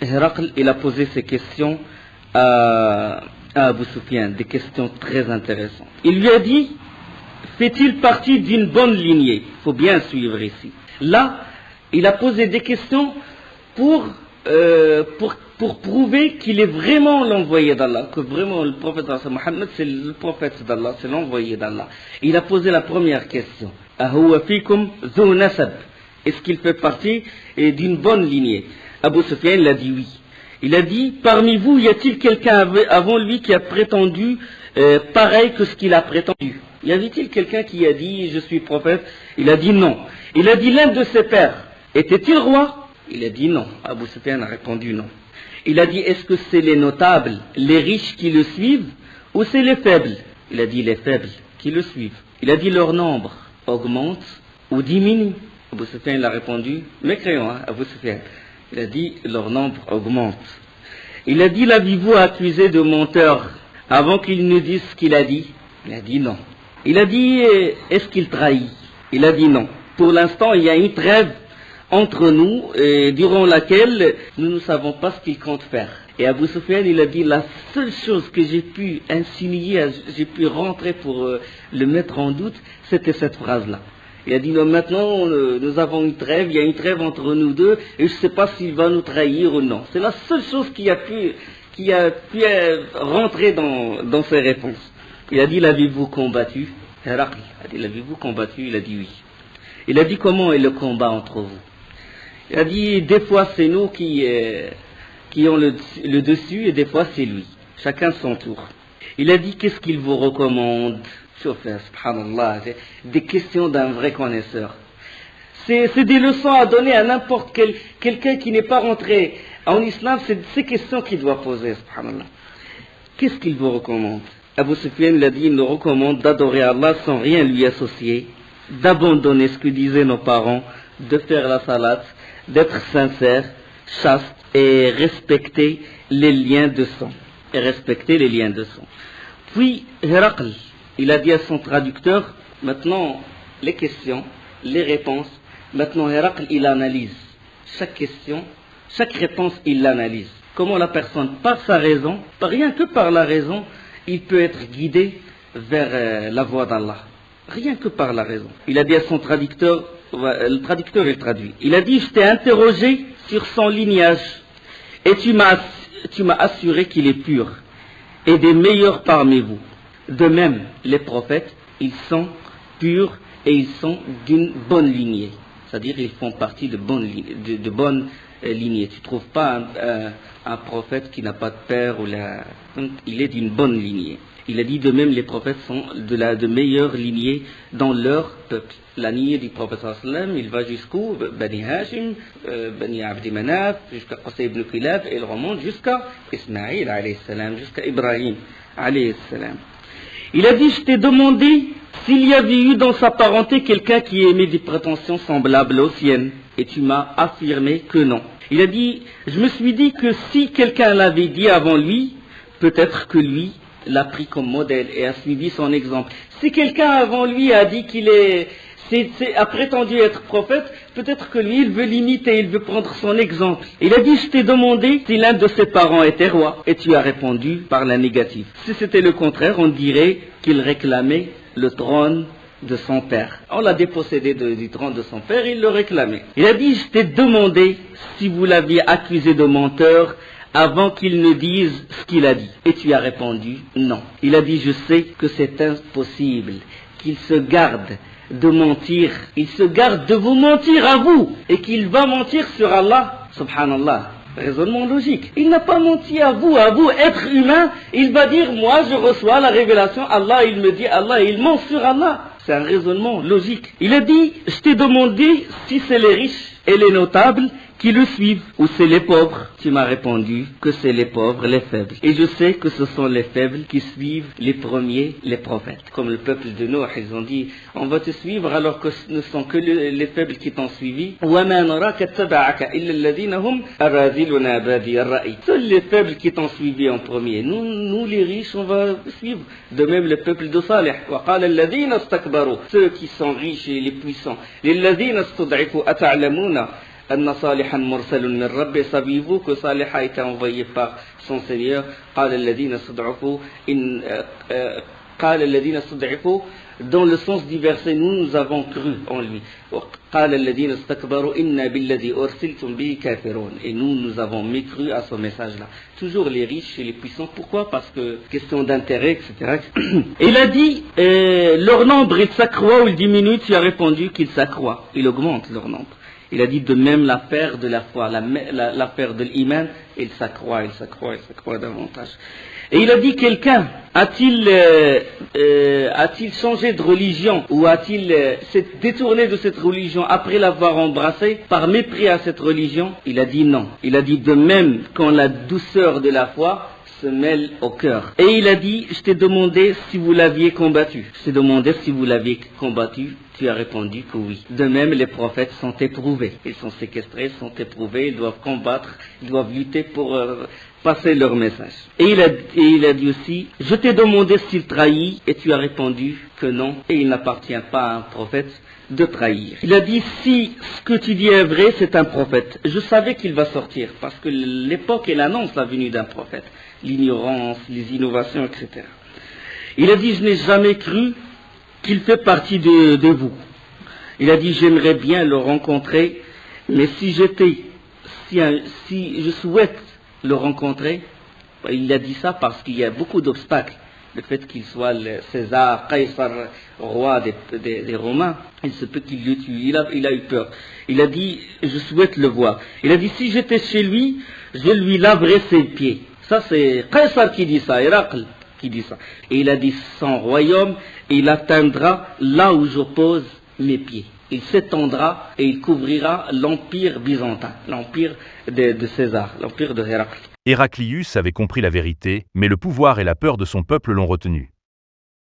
Héraclius, il a posé ces questions à Abu Sufyan, des questions très intéressantes. Il lui a dit, fait-il partie d'une bonne lignée? Il faut bien suivre ici. Là, il a posé des questions pour prouver qu'il est vraiment l'envoyé d'Allah, que vraiment le prophète Mohammed c'est le prophète d'Allah, c'est l'envoyé d'Allah. Il a posé la première question. Ahuwa fikum dhu nasab. Est-ce qu'il fait partie d'une bonne lignée? Abu Sufyan l'a dit oui. Il a dit, parmi vous, y a-t-il quelqu'un avant lui qui a prétendu pareil que ce qu'il a prétendu? Y avait-il quelqu'un qui a dit, je suis prophète? Il a dit non. Il a dit, l'un de ses pères était-il roi? Il a dit non. Abu Sufyan a répondu non. Il a dit, est-ce que c'est les notables, les riches qui le suivent, ou c'est les faibles? Il a dit, les faibles qui le suivent. Il a dit, leur nombre augmente ou diminue? Abu Sufyan a répondu, mécréant, Abu Sufyan. Il a dit, leur nombre augmente. Il a dit, l'avez-vous accusé de menteur avant qu'il ne dise ce qu'il a dit? Il a dit non. Il a dit, est-ce qu'il trahit? Il a dit non. Pour l'instant, il y a une trêve entre nous, durant laquelle nous ne savons pas ce qu'il compte faire. Et Abu Sufyan, il a dit, la seule chose que j'ai pu insinuer, j'ai pu rentrer pour le mettre en doute, c'était cette phrase-là. Il a dit, non, maintenant, nous avons une trêve, il y a une trêve entre nous deux, et je ne sais pas s'il va nous trahir ou non. C'est la seule chose qui a pu rentrer dans ses réponses. Il a dit, l'avez-vous combattu? Héraclius a dit, l'avez-vous combattu? Il a dit oui. Il a dit, comment est le combat entre vous? Il a dit, des fois c'est nous qui ont le dessus, et des fois c'est lui. Chacun son tour. Il a dit, qu'est-ce qu'il vous recommande? Subhanallah, des questions d'un vrai connaisseur. C'est des leçons à donner à n'importe quelqu'un qui n'est pas rentré en islam, c'est ces questions qu'il doit poser, subhanallah. Qu'est-ce qu'il vous recommande? Abu Sufyan l'a dit, il nous recommande d'adorer Allah sans rien lui associer, d'abandonner ce que disaient nos parents, de faire la salat, d'être sincère, chaste et respecter les liens de sang. Puis, Héraclius, il a dit à son traducteur, maintenant, les questions, les réponses, maintenant Héraclius, il analyse chaque question, chaque réponse, il l'analyse. Comment la personne, par sa raison, rien que par la raison, il peut être guidé vers la voie d'Allah. Rien que par la raison. Il a dit à son traducteur, le traducteur il traduit, il a dit, je t'ai interrogé sur son lignage, et tu m'as assuré qu'il est pur, et des meilleurs parmi vous. De même, les prophètes, ils sont purs et ils sont d'une bonne lignée. C'est-à-dire ils font partie de bonnes lignées. Tu ne trouves pas un prophète qui n'a pas de père, il est d'une bonne lignée. Il a dit de même les prophètes sont de meilleure lignée dans leur peuple. La lignée du prophète sallam, il va jusqu'où Bani Hashim, Bani Abdi Manaf, jusqu'à Qusay ibn Kilab, et il remonte jusqu'à Ismaïl alayhi salam, jusqu'à Ibrahim alayhi salam. Il a dit, je t'ai demandé s'il y avait eu dans sa parenté quelqu'un qui aimait des prétentions semblables aux siennes. Et tu m'as affirmé que non. Il a dit, je me suis dit que si quelqu'un l'avait dit avant lui, peut-être que lui l'a pris comme modèle et a suivi son exemple. Si quelqu'un avant lui a dit qu'il a prétendu être prophète, peut-être que lui, il veut l'imiter, il veut prendre son exemple. Il a dit, je t'ai demandé si l'un de ses parents était roi, et tu as répondu par la négative. Si c'était le contraire, on dirait qu'il réclamait le trône de son père. On l'a dépossédé du trône de son père, il le réclamait. Il a dit, je t'ai demandé si vous l'aviez accusé de menteur avant qu'il ne dise ce qu'il a dit. Et tu as répondu non. Il a dit, je sais que c'est impossible, qu'il se garde de mentir, il se garde de vous mentir à vous, et qu'il va mentir sur Allah, subhanallah. Raisonnement logique. Il n'a pas menti à vous, être humain, il va dire, moi je reçois la révélation, Allah il me dit Allah, il ment sur Allah. C'est un raisonnement logique. Il a dit, je t'ai demandé si c'est les riches et les notables qui le suivent, ou c'est les pauvres. Tu m'as répondu que c'est les pauvres, les faibles. Et je sais que ce sont les faibles qui suivent les premiers, les prophètes. Comme le peuple de Noé, ils ont dit, on va te suivre alors que ce ne sont que les faibles qui t'ont suivi. Seuls les faibles qui t'ont suivi en premier. Nous les riches, on va suivre. De même le peuple de Salih. Ceux qui sont riches et les puissants. Anna Salihan mursalun min Rabbi, saviez-vous que Salih a été envoyé par son Seigneur? قال الذين استضعفوا قال الذين استضعفوا, dans le sens du verset, nous avons cru en lui. قال الذين استكبروا إنا بالذي أرسلتم به كافرون, et nous avons mécru à ce message-là. Toujours les riches et les puissants. Pourquoi? Parce que question d'intérêt, etc. Et il a dit, leur nombre il s'accroît ou il diminue? Tu as répondu qu'il s'accroît, il augmente leur nombre. Il a dit de même l'affaire de la foi, l'affaire de l'iman, il s'accroît davantage. Et il a dit, quelqu'un a-t-il changé de religion ou a-t-il s'est détourné de cette religion après l'avoir embrassée par mépris à cette religion? Il a dit non. Il a dit de même quand la douceur de la foi se mêle au cœur. Et il a dit, je t'ai demandé si vous l'aviez combattu. Je t'ai demandé si vous l'aviez combattu. Tu as répondu que oui. De même, les prophètes sont éprouvés. Ils sont séquestrés, sont éprouvés, ils doivent combattre, ils doivent lutter pour passer leur message. Et il a dit aussi, je t'ai demandé s'il trahit, et tu as répondu que non, et il n'appartient pas à un prophète de trahir. Il a dit, si ce que tu dis est vrai, c'est un prophète. Je savais qu'il va sortir, parce que l'époque, elle annonce la venue d'un prophète. L'ignorance, les innovations, etc. Il a dit, je n'ai jamais cru qu'il fait partie de vous. Il a dit, j'aimerais bien le rencontrer, mais si je souhaite le rencontrer, il a dit ça parce qu'il y a beaucoup d'obstacles. Le fait qu'il soit le César, Caesar, roi des Romains, il se peut qu'il le tue. Il a eu peur. Il a dit, je souhaite le voir. Il a dit, si j'étais chez lui, je lui laverais ses pieds. Ça c'est Caesar qui dit ça, Héraclius qui dit ça. Et il a dit, son royaume, il atteindra là où j'oppose mes pieds. Il s'étendra et il couvrira l'empire byzantin, l'empire de César, l'empire de Héraclius. Héraclius avait compris la vérité, mais le pouvoir et la peur de son peuple l'ont retenu.